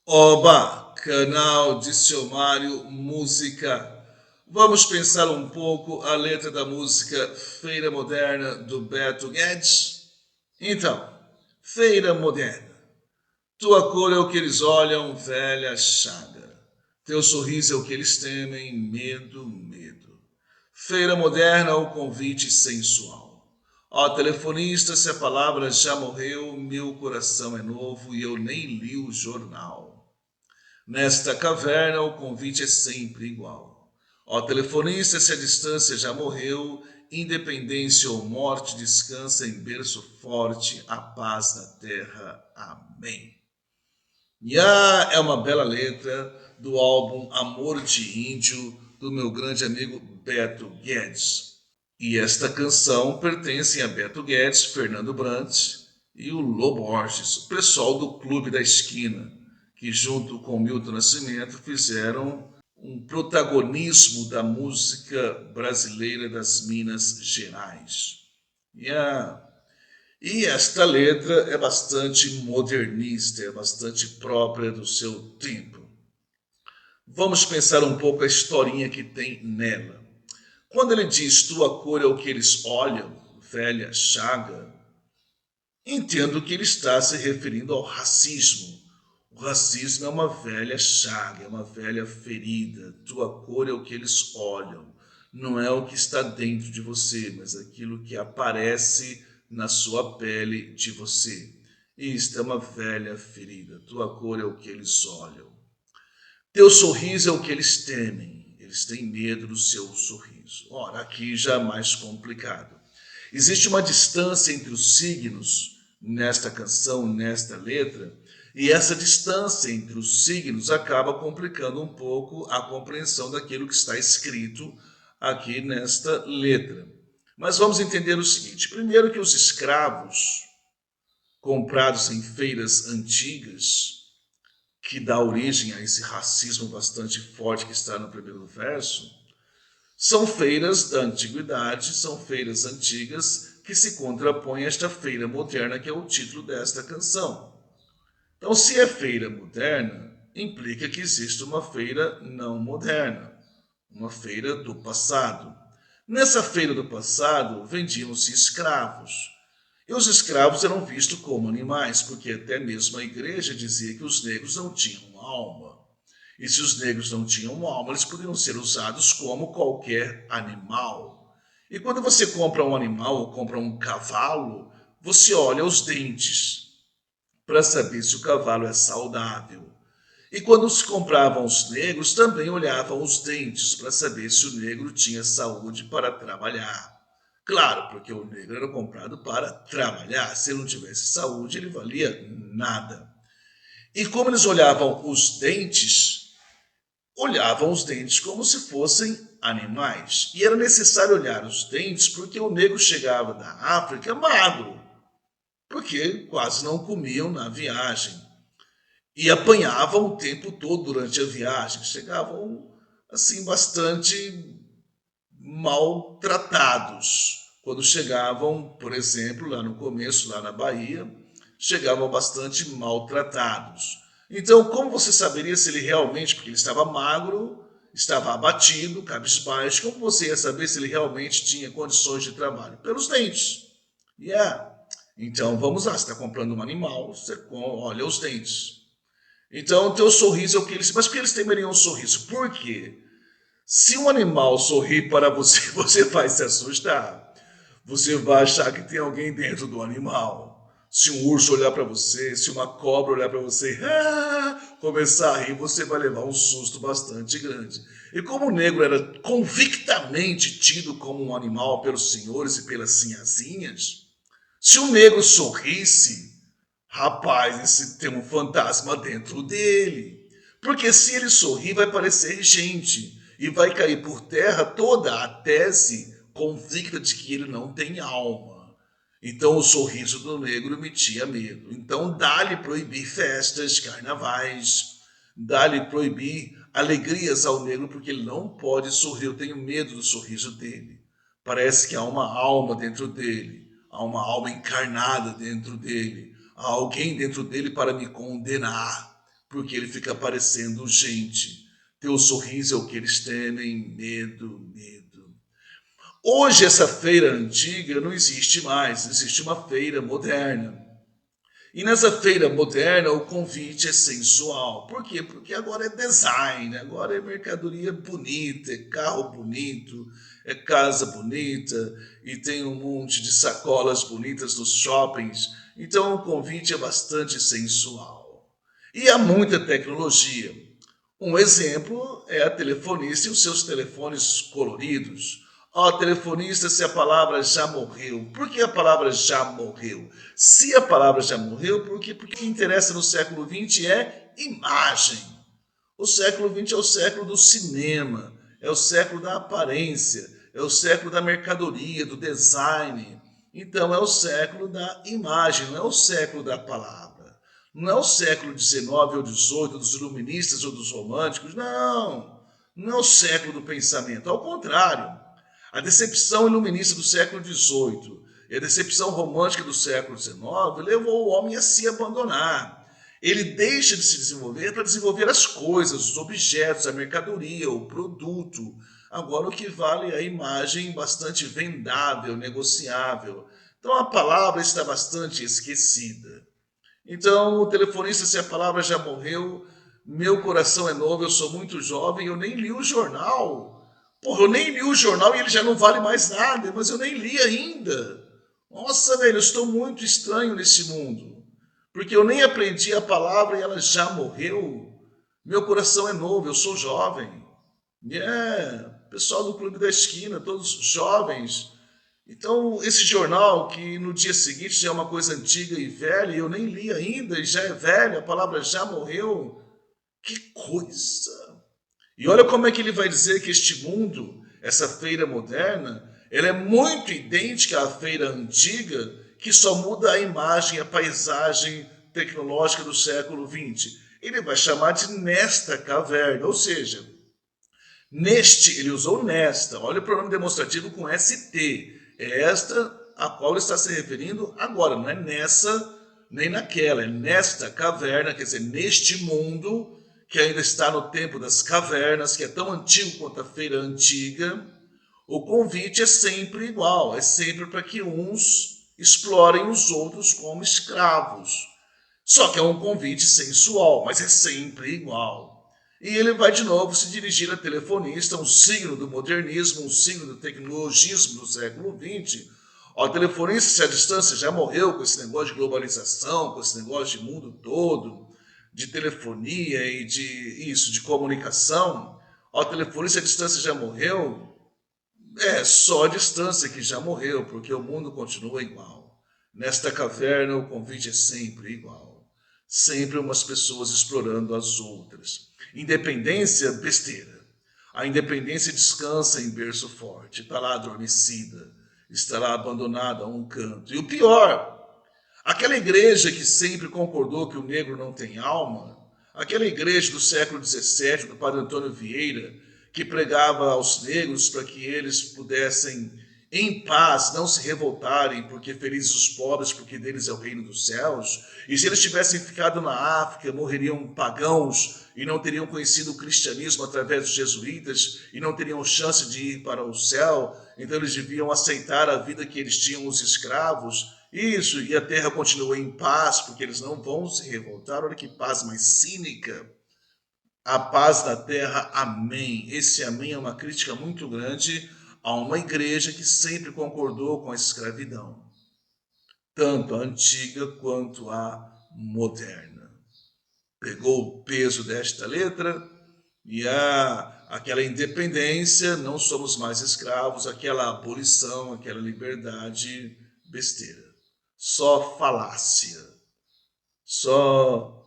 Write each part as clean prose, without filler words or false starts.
Oba, canal Dicionário Música. Vamos pensar um pouco a letra da música Feira Moderna do Beto Guedes? Então, Feira Moderna. Tua cor é o que eles olham, velha chaga. Teu sorriso é o que eles temem, medo, medo. Feira Moderna, o convite sensual. Ó telefonista, se a palavra já morreu, meu coração é novo e eu nem li o jornal. Nesta caverna o convite é sempre igual. Ó telefonista, se a distância já morreu, independência ou morte, descansa em berço forte, a paz na terra. Amém. Ya é uma bela letra do álbum Amor de Índio, do meu grande amigo Beto Guedes. E esta canção pertence a Beto Guedes, Fernando Brant e o Lô Borges, o pessoal do Clube da Esquina, que junto com Milton Nascimento fizeram um protagonismo da música brasileira das Minas Gerais. E esta letra é bastante modernista, é bastante própria do seu tempo. Vamos pensar um pouco a historinha que tem nela. Quando ele diz tua cor é o que eles olham, velha chaga, entendo que ele está se referindo ao racismo. O racismo é uma velha chaga, é uma velha ferida. Tua cor é o que eles olham. Não é o que está dentro de você, mas aquilo que aparece na sua pele de você. Isto é uma velha ferida. Tua cor é o que eles olham. Teu sorriso é o que eles temem. Eles têm medo do seu sorriso. Ora, aqui já é mais complicado. Existe uma distância entre os signos nesta canção, nesta letra, e essa distância entre os signos acaba complicando um pouco a compreensão daquilo que está escrito aqui nesta letra. Mas vamos entender o seguinte: primeiro, que os escravos comprados em feiras antigas, que dá origem a esse racismo bastante forte que está no primeiro verso, são feiras da antiguidade, são feiras antigas que se contrapõem a esta feira moderna, que é o título desta canção. Então, se é feira moderna, implica que existe uma feira não moderna, uma feira do passado. Nessa feira do passado, vendiam-se escravos. E os escravos eram vistos como animais, porque até mesmo a igreja dizia que os negros não tinham alma. E se os negros não tinham alma, eles poderiam ser usados como qualquer animal. E quando você compra um animal ou compra um cavalo, você olha os dentes para saber se o cavalo é saudável. E quando se compravam os negros, também olhavam os dentes para saber se o negro tinha saúde para trabalhar. Claro, porque o negro era comprado para trabalhar. Se ele não tivesse saúde, ele valia nada. E como eles olhavam os dentes como se fossem animais. E era necessário olhar os dentes porque o negro chegava da África magro, porque quase não comiam na viagem. E apanhavam o tempo todo durante a viagem. Chegavam assim bastante maltratados. Quando chegavam, por exemplo, lá no começo, lá na Bahia, chegavam bastante maltratados. Então, como você saberia se ele realmente, porque ele estava magro, estava abatido, cabisbaixo, como você ia saber se ele realmente tinha condições de trabalho? Pelos dentes. Yeah. Então, vamos lá, você está comprando um animal, você olha os dentes. Então, o teu sorriso é o que eles... Mas por que eles temeriam um sorriso? Por quê? Se um animal sorrir para você, você vai se assustar. Você vai achar que tem alguém dentro do animal. Se um urso olhar para você, se uma cobra olhar para você, começar a rir, você vai levar um susto bastante grande. E como o negro era convictamente tido como um animal pelos senhores e pelas sinhazinhas, se o negro sorrisse, rapaz, esse tem um fantasma dentro dele. Porque se ele sorrir, vai parecer gente. E vai cair por terra toda a tese convicta de que ele não tem alma. Então o sorriso do negro metia medo. Então dá-lhe proibir festas, carnavais, dá-lhe proibir alegrias ao negro, porque ele não pode sorrir. Eu tenho medo do sorriso dele. Parece que há uma alma dentro dele, há uma alma encarnada dentro dele, há alguém dentro dele para me condenar. porque ele fica parecendo gente. Teu sorriso é o que eles temem, medo, medo. Hoje essa feira antiga não existe mais, existe uma feira moderna. E nessa feira moderna o convite é sensual. Por quê? Porque agora é design, agora é mercadoria bonita, é carro bonito, é casa bonita e tem um monte de sacolas bonitas nos shoppings. Então o convite é bastante sensual. E há muita tecnologia. Um exemplo é a telefonista e os seus telefones coloridos. Ó, telefonista, se a palavra já morreu. Por que a palavra já morreu? Se a palavra já morreu, porque o que interessa no século XX é imagem. O século XX é o século do cinema, é o século da aparência, é o século da mercadoria, do design. Então é o século da imagem, não é o século da palavra. Não é o século XIX ou XVIII, dos iluministas ou dos românticos, não. Não é o século do pensamento, ao contrário. A decepção iluminista do século XVIII e a decepção romântica do século XIX levou o homem a se abandonar. Ele deixa de se desenvolver para desenvolver as coisas, os objetos, a mercadoria, o produto. Agora o que vale é a imagem bastante vendável, negociável. Então a palavra está bastante esquecida. Então o telefonista, se a palavra já morreu, meu coração é novo, eu sou muito jovem, eu nem li o jornal. Porra, eu nem li o jornal e ele já não vale mais nada, mas eu nem li ainda. Nossa, velho, eu estou muito estranho nesse mundo. Porque eu nem aprendi a palavra e ela já morreu. Meu coração é novo, eu sou jovem. Pessoal do Clube da Esquina, todos jovens. Então, esse jornal que no dia seguinte já é uma coisa antiga e velha, e eu nem li ainda, e já é velho, a palavra já morreu. Que coisa! E olha como é que ele vai dizer que este mundo, essa feira moderna, ela é muito idêntica à feira antiga, que só muda a imagem, a paisagem tecnológica do século XX. Ele vai chamar de nesta caverna, ou seja, neste, ele usou nesta, olha o pronome demonstrativo com ST. É esta a qual ele está se referindo agora, não é nessa nem naquela, é nesta caverna, quer dizer, neste mundo que ainda está no tempo das cavernas, que é tão antigo quanto a feira antiga. O convite é sempre igual, é sempre para que uns explorem os outros como escravos. Só que é um convite sensual, mas é sempre igual. E ele vai de novo se dirigir a telefonista, um signo do modernismo, um signo do tecnologismo do século XX. Ó, telefonista, se a distância já morreu com esse negócio de globalização, com esse negócio de mundo todo, de telefonia e de comunicação. Ó, telefonista, a distância já morreu. É só a distância que já morreu, porque o mundo continua igual. Nesta caverna, o convite é sempre igual. Sempre umas pessoas explorando as outras. Independência, besteira. A independência descansa em berço forte, está lá adormecida, está lá abandonada a um canto. E o pior, aquela igreja que sempre concordou que o negro não tem alma, aquela igreja do século XVII, do padre Antônio Vieira, que pregava aos negros para que eles pudessem, em paz, não se revoltarem, porque felizes os pobres, porque deles é o reino dos céus. E se eles tivessem ficado na África, morreriam pagãos e não teriam conhecido o cristianismo através dos jesuítas e não teriam chance de ir para o céu. Então eles deviam aceitar a vida que eles tinham, os escravos. Isso, e a terra continua em paz, porque eles não vão se revoltar. Olha que paz mais cínica. A paz da terra, amém. Esse amém é uma crítica muito grande a uma igreja que sempre concordou com a escravidão, tanto a antiga quanto a moderna. Pegou o peso desta letra e aquela independência, não somos mais escravos, aquela abolição, aquela liberdade, besteira. Só falácia, só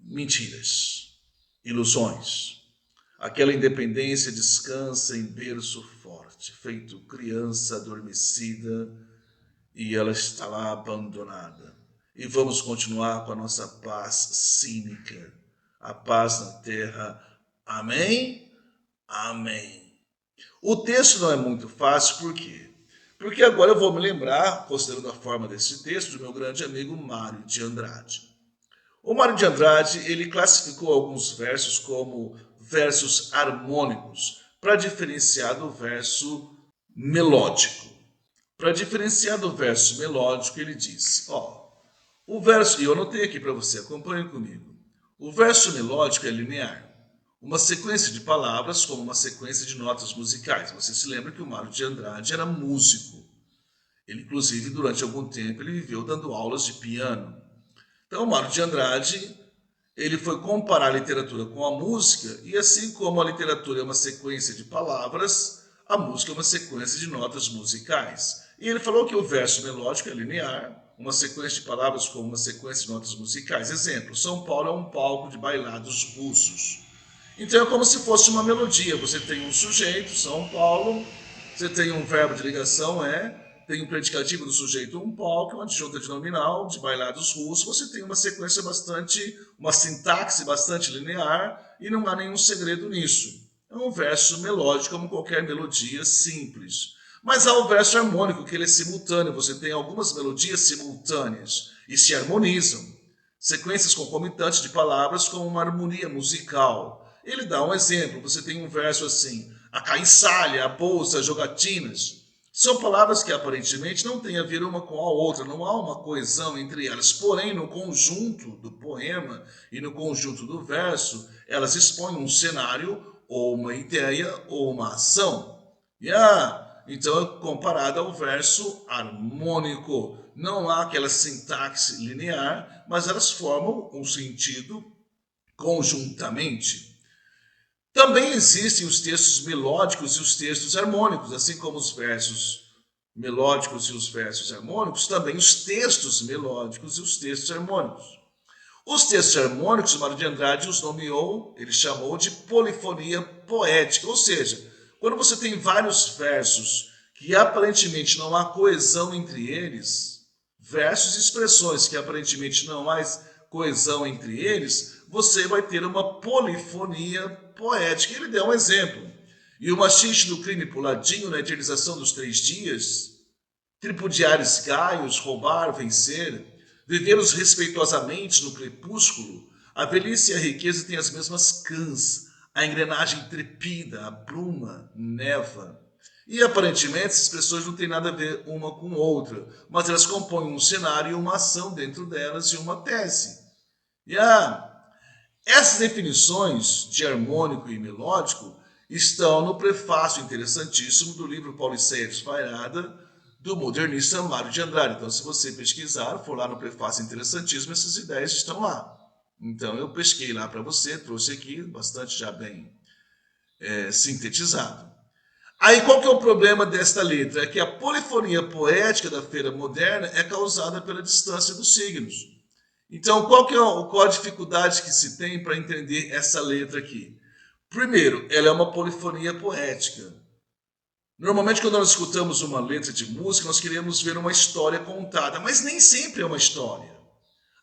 mentiras, ilusões. Aquela independência descansa em berço forte, feito criança adormecida, e ela está lá abandonada. E vamos continuar com a nossa paz cínica, a paz na terra. Amém? Amém. O texto não é muito fácil, por quê? Porque agora eu vou me lembrar, considerando a forma desse texto, do meu grande amigo Mário de Andrade. O Mário de Andrade, ele classificou alguns versos como versos harmônicos, para diferenciar do verso melódico. Para diferenciar do verso melódico, ele diz, ó, o verso, e eu anotei aqui para você, acompanhe comigo. O verso melódico é linear, uma sequência de palavras como uma sequência de notas musicais. Você se lembra que o Mário de Andrade era músico. Ele, inclusive, durante algum tempo, ele viveu dando aulas de piano. Então, o Mário de Andrade, ele foi comparar a literatura com a música, e assim como a literatura é uma sequência de palavras, a música é uma sequência de notas musicais. E ele falou que o verso melódico é linear, uma sequência de palavras como uma sequência de notas musicais. Exemplo, São Paulo é um palco de bailados russos. Então é como se fosse uma melodia. Você tem um sujeito, São Paulo, você tem um verbo de ligação, tem um predicativo do sujeito, um palco, uma adjunta de nominal, de bailados russos. Você tem uma sequência uma sintaxe bastante linear e não há nenhum segredo nisso. É um verso melódico, como qualquer melodia simples. Mas há o verso harmônico, que ele é simultâneo. Você tem algumas melodias simultâneas e se harmonizam. Sequências concomitantes de palavras com uma harmonia musical. Ele dá um exemplo. Você tem um verso assim, a caiçalha, a bolsa, jogatinas. São palavras que aparentemente não têm a ver uma com a outra, não há uma coesão entre elas. Porém, no conjunto do poema e no conjunto do verso, elas expõem um cenário, ou uma ideia, ou uma ação. Então é comparado ao verso harmônico. Não há aquela sintaxe linear, mas elas formam um sentido conjuntamente. Também existem os textos melódicos e os textos harmônicos, assim como os versos melódicos e os versos harmônicos, também os textos melódicos e os textos harmônicos. Os textos harmônicos, Mário de Andrade os nomeou, ele chamou de polifonia poética, ou seja, quando você tem vários versos que aparentemente não há coesão entre eles, versos e expressões que aparentemente não há coesão entre eles, você vai ter uma polifonia poética. Ele deu um exemplo. E o machiste do crime puladinho na eternização dos 3 dias, tripudiares gaios, roubar, vencer, viver-os respeitosamente no crepúsculo, a velhice e a riqueza têm as mesmas cãs, a engrenagem trepida, a bruma, neva. E aparentemente essas expressões não têm nada a ver uma com outra, mas elas compõem um cenário e uma ação dentro delas e uma tese. Essas definições de harmônico e melódico estão no prefácio interessantíssimo do livro Pauliceia Desvairada, do modernista Mário de Andrade. Então, se você pesquisar, for lá no prefácio interessantíssimo, essas ideias estão lá. Então, eu pesquei lá para você, trouxe aqui, bastante já bem sintetizado. Aí, qual que é o problema desta letra? É que a polifonia poética da feira moderna é causada pela distância dos signos. Então, qual a dificuldade que se tem para entender essa letra aqui? Primeiro, ela é uma polifonia poética. Normalmente, quando nós escutamos uma letra de música, nós queremos ver uma história contada, mas nem sempre é uma história.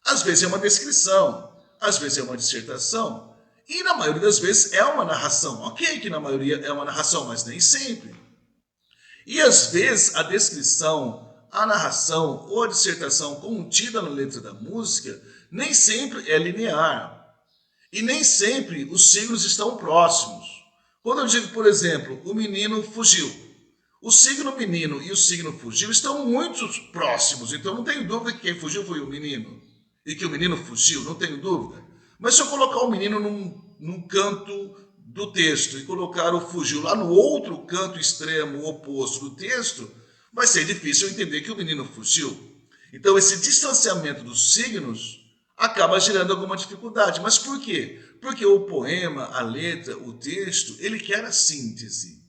Às vezes é uma descrição, às vezes é uma dissertação, e na maioria das vezes é uma narração. Ok que na maioria é uma narração, mas nem sempre. E às vezes a descrição, a narração ou a dissertação contida na letra da música nem sempre é linear. E nem sempre os signos estão próximos. Quando eu digo, por exemplo, o menino fugiu, o signo menino e o signo fugiu estão muito próximos, então não tenho dúvida que quem fugiu foi o menino. E que o menino fugiu, não tenho dúvida. Mas se eu colocar o menino num canto do texto e colocar o fugiu lá no outro canto extremo oposto do texto, vai ser difícil entender que o menino fugiu. Então esse distanciamento dos signos acaba gerando alguma dificuldade. Mas por quê? Porque o poema, a letra, o texto, ele quer a síntese.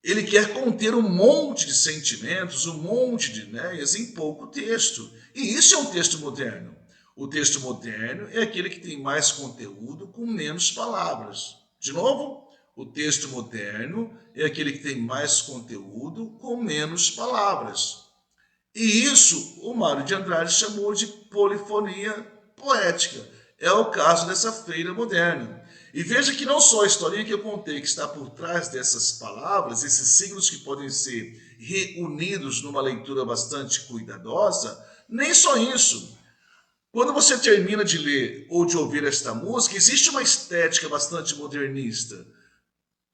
Ele quer conter um monte de sentimentos, um monte de ideias em pouco texto. E isso é um texto moderno. O texto moderno é aquele que tem mais conteúdo com menos palavras. De novo, o texto moderno é aquele que tem mais conteúdo com menos palavras. E isso o Mário de Andrade chamou de polifonia poética. É o caso dessa feira moderna. E veja que não só a historinha que eu contei que está por trás dessas palavras, esses signos que podem ser reunidos numa leitura bastante cuidadosa, nem só isso. Quando você termina de ler ou de ouvir esta música, existe uma estética bastante modernista,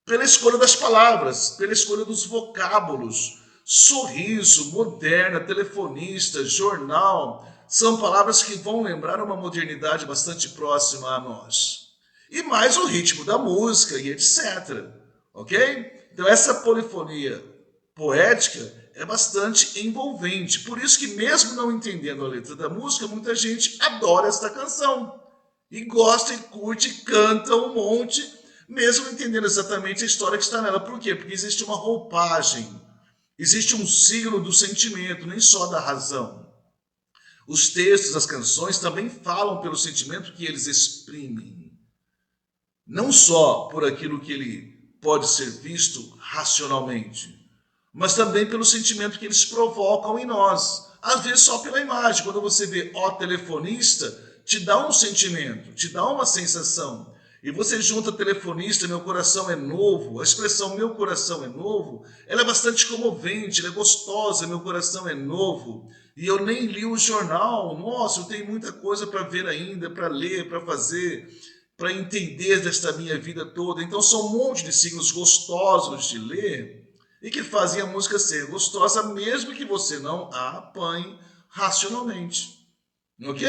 pela escolha das palavras, pela escolha dos vocábulos. Sorriso, moderna, telefonista, jornal, são palavras que vão lembrar uma modernidade bastante próxima a nós. E mais o ritmo da música e etc. Ok? Então essa polifonia poética é bastante envolvente. Por isso que mesmo não entendendo a letra da música, muita gente adora esta canção. E gosta e curte e canta um monte, mesmo entendendo exatamente a história que está nela. Por quê? Porque existe uma roupagem, existe um signo do sentimento, nem só da razão. Os textos, as canções também falam pelo sentimento que eles exprimem. Não só por aquilo que ele pode ser visto racionalmente, mas também pelo sentimento que eles provocam em nós. Às vezes só pela imagem. Quando você vê ó telefonista, te dá um sentimento, te dá uma sensação. E você junta telefonista, meu coração é novo, a expressão meu coração é novo, ela é bastante comovente, ela é gostosa, meu coração é novo. E eu nem li o jornal, nossa, eu tenho muita coisa para ver ainda, para ler, para fazer, para entender desta minha vida toda. Então são um monte de signos gostosos de ler e que fazem a música ser gostosa, mesmo que você não a apanhe racionalmente. Ok?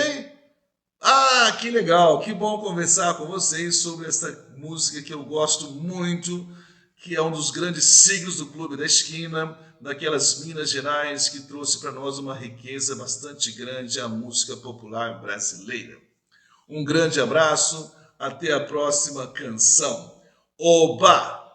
Ah, que legal, que bom conversar com vocês sobre essa música que eu gosto muito, que é um dos grandes signos do Clube da Esquina, daquelas Minas Gerais que trouxe para nós uma riqueza bastante grande, a música popular brasileira. Um grande abraço, até a próxima canção. Oba!